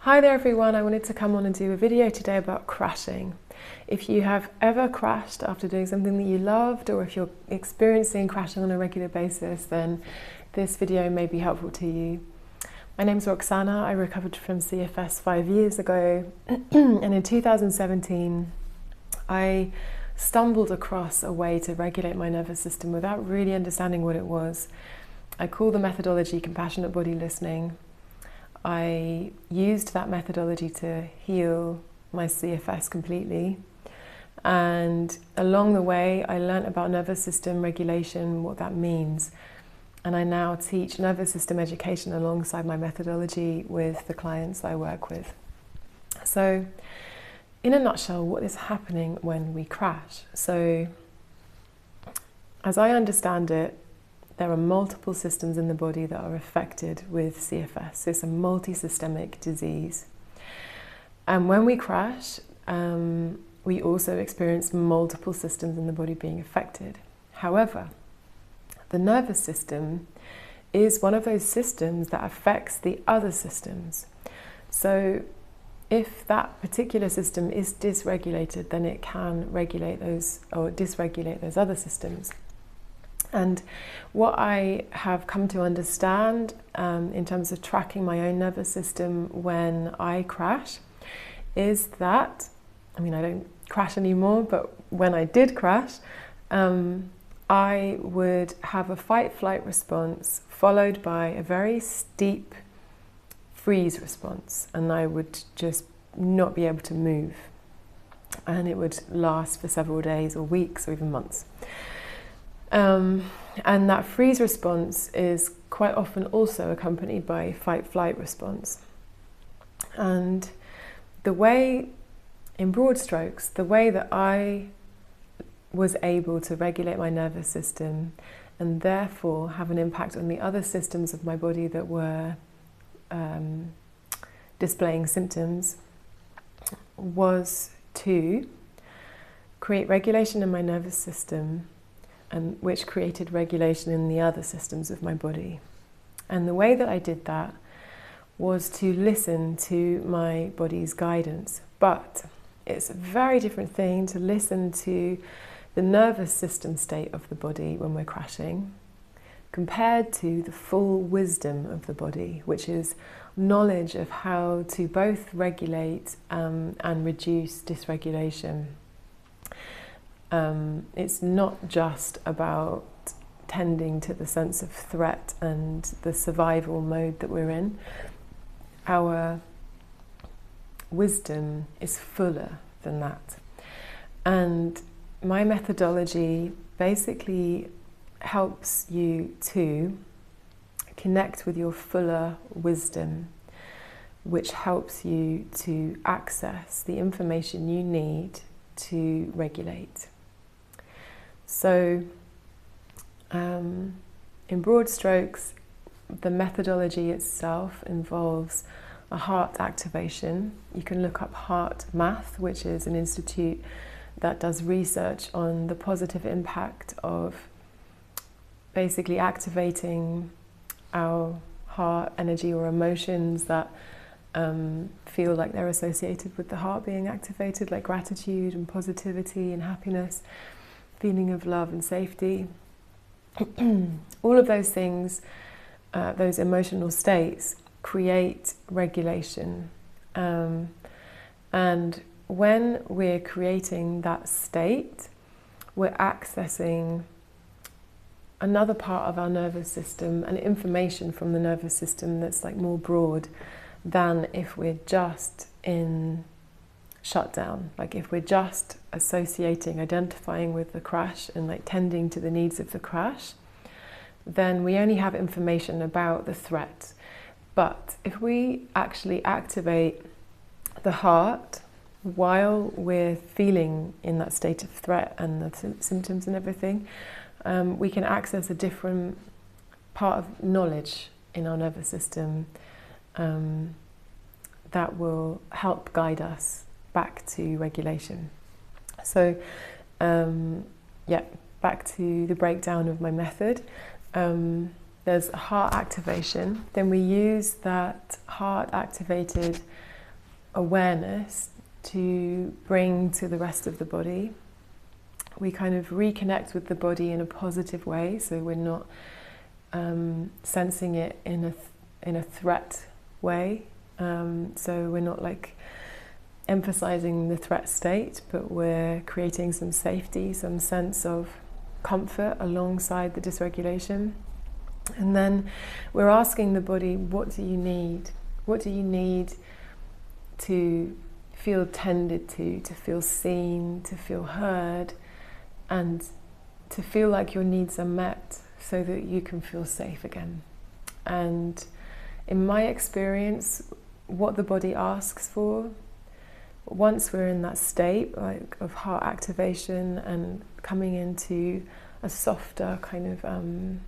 Hi there everyone, I wanted to come on and do a video today about crashing. If you have ever crashed after doing something that you loved, or if you're experiencing crashing on a regular basis, then this video may be helpful to you. My name's Roxana, I recovered from CFS 5 years ago, and in 2017 I stumbled across a way to regulate my nervous system without really understanding what it was. I call the methodology compassionate body listening. I used that methodology to heal my CFS completely, and along the way I learnt about nervous system regulation, what that means, and I now teach nervous system education alongside my methodology with the clients I work with. So in a nutshell, what is happening when we crash? So as I understand it, there are multiple systems in the body that are affected with CFS. It's a multi-systemic disease. And when we crash, we also experience multiple systems in the body being affected. However, the nervous system is one of those systems that affects the other systems. So if that particular system is dysregulated, then it can regulate those or dysregulate those other systems. And what I have come to understand in terms of tracking my own nervous system when I crash is that, I don't crash anymore, but when I did crash, I would have a fight-flight response followed by a very steep freeze response, and I would just not be able to move. And it would last for several days or weeks or even months. And that freeze response is quite often also accompanied by fight-flight response. And the way, in broad strokes, the way that I was able to regulate my nervous system and therefore have an impact on the other systems of my body that were displaying symptoms was to create regulation in my nervous system, and which created regulation in the other systems of my body. And the way that I did that was to listen to my body's guidance. But it's a very different thing to listen to the nervous system state of the body when we're crashing, compared to the full wisdom of the body, which is knowledge of how to both regulate and reduce dysregulation. It's not just about tending to the sense of threat and the survival mode that we're in. Our wisdom is fuller than that. And my methodology basically helps you to connect with your fuller wisdom, which helps you to access the information you need to regulate. So, in broad strokes, the methodology itself involves a heart activation. You can look up Heart Math, which is an institute that does research on the positive impact of basically activating our heart energy or emotions that feel like they're associated with the heart being activated, like gratitude and positivity and happiness, feeling of love and safety. All of those things, those emotional states, create regulation. And when we're creating that state, we're accessing another part of our nervous system and information from the nervous system that's like more broad than if we're just in shutdown. Like if we're just associating, identifying with the crash and like tending to the needs of the crash, then we only have information about the threat. But if we actually activate the heart while we're feeling in that state of threat and the symptoms and everything, we can access a different part of knowledge in our nervous system that will help guide us back to regulation. So, back to the breakdown of my method. There's heart activation. Then we use that heart activated awareness to bring to the rest of the body. We kind of reconnect with the body in a positive way, so we're not sensing it in a threat way. So we're not like emphasizing the threat state, but we're creating some safety, some sense of comfort alongside the dysregulation. And then we're asking the body, what do you need? What do you need to feel tended to feel seen, to feel heard, and to feel like your needs are met so that you can feel safe again? And in my experience, what the body asks for, once we're in that state like of heart activation and coming into a softer kind of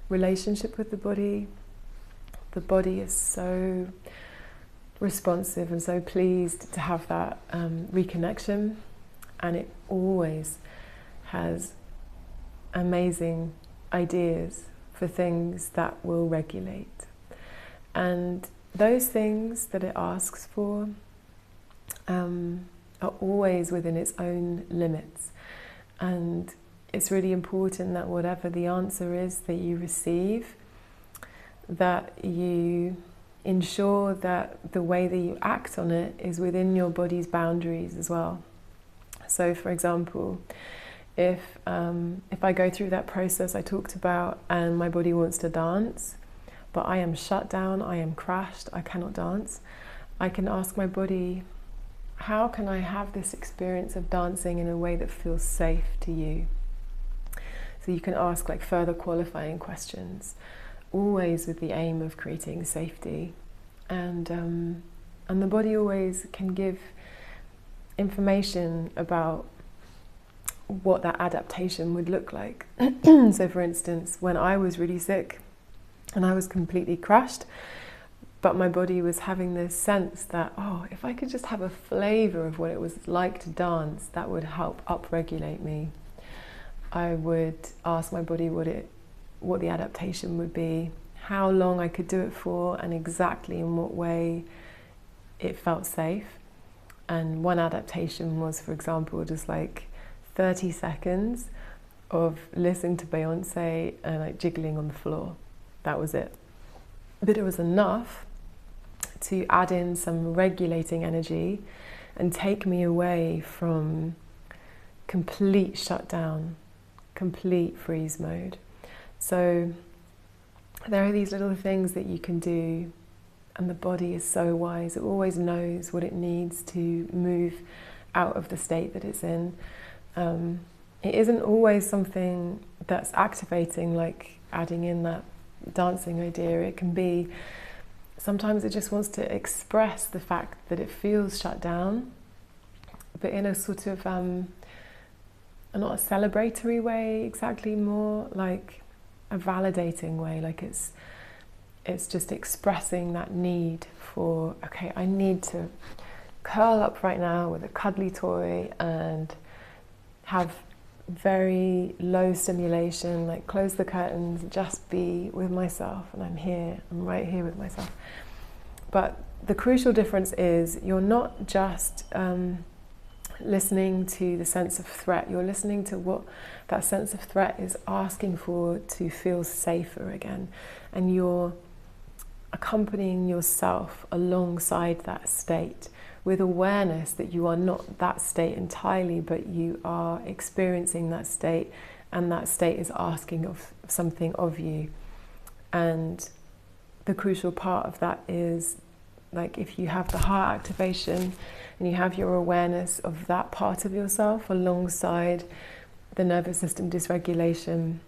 relationship with the body is so responsive and so pleased to have that reconnection, and it always has amazing ideas for things that will regulate. And those things that it asks for are always within its own limits. And it's really important that whatever the answer is that you receive, that you ensure that the way that you act on it is within your body's boundaries as well. So for example, if I go through that process I talked about and my body wants to dance, but I am shut down, I am crashed, I cannot dance, I can ask my body, how can I have this experience of dancing in a way that feels safe to you? So you can ask like further qualifying questions, always with the aim of creating safety. And the body always can give information about what that adaptation would look like. So for instance, when I was really sick and I was completely crushed, but my body was having this sense that, oh, if I could just have a flavour of what it was like to dance, that would help upregulate me. I would ask my body what the adaptation would be, how long I could do it for, and exactly in what way it felt safe. And one adaptation was, for example, just like 30 seconds of listening to Beyonce and like jiggling on the floor. That was it. But it was enough to add in some regulating energy and take me away from complete shutdown, complete freeze mode. So there are these little things that you can do, and the body is so wise. It always knows what it needs to move out of the state that it's in. It isn't always something that's activating, like adding in that dancing idea. It can be, sometimes it just wants to express the fact that it feels shut down, but in a sort of, not a celebratory way exactly, more like a validating way, like it's just expressing that need for, okay, I need to curl up right now with a cuddly toy and have very low stimulation, like close the curtains, just be with myself, and I'm right here with myself. But the crucial difference is you're not just listening to the sense of threat, you're listening to what that sense of threat is asking for to feel safer again, and you're accompanying yourself alongside that state with awareness that you are not that state entirely, but you are experiencing that state, and that state is asking of something of you. And the crucial part of that is, like, if you have the heart activation and you have your awareness of that part of yourself alongside the nervous system dysregulation,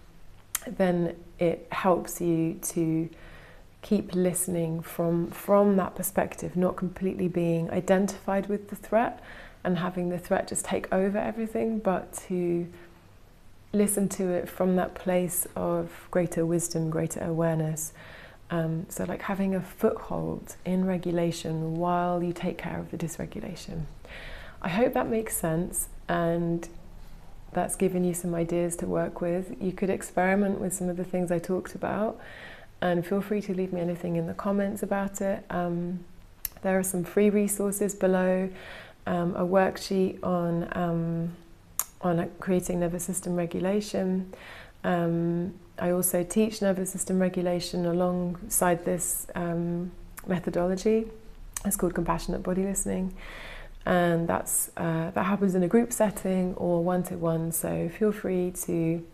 then it helps you to keep listening from that perspective, not completely being identified with the threat and having the threat just take over everything, but to listen to it from that place of greater wisdom, greater awareness. So like having a foothold in regulation while you take care of the dysregulation. I hope that makes sense, and that's given you some ideas to work with. You could experiment with some of the things I talked about, and feel free to leave me anything in the comments about it. There are some free resources below, a worksheet on creating nervous system regulation. I also teach nervous system regulation alongside this methodology. It's called compassionate body listening, and that happens in a group setting or one-to-one, so feel free to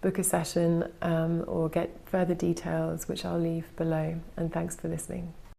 book a session or get further details, which I'll leave below. And thanks for listening.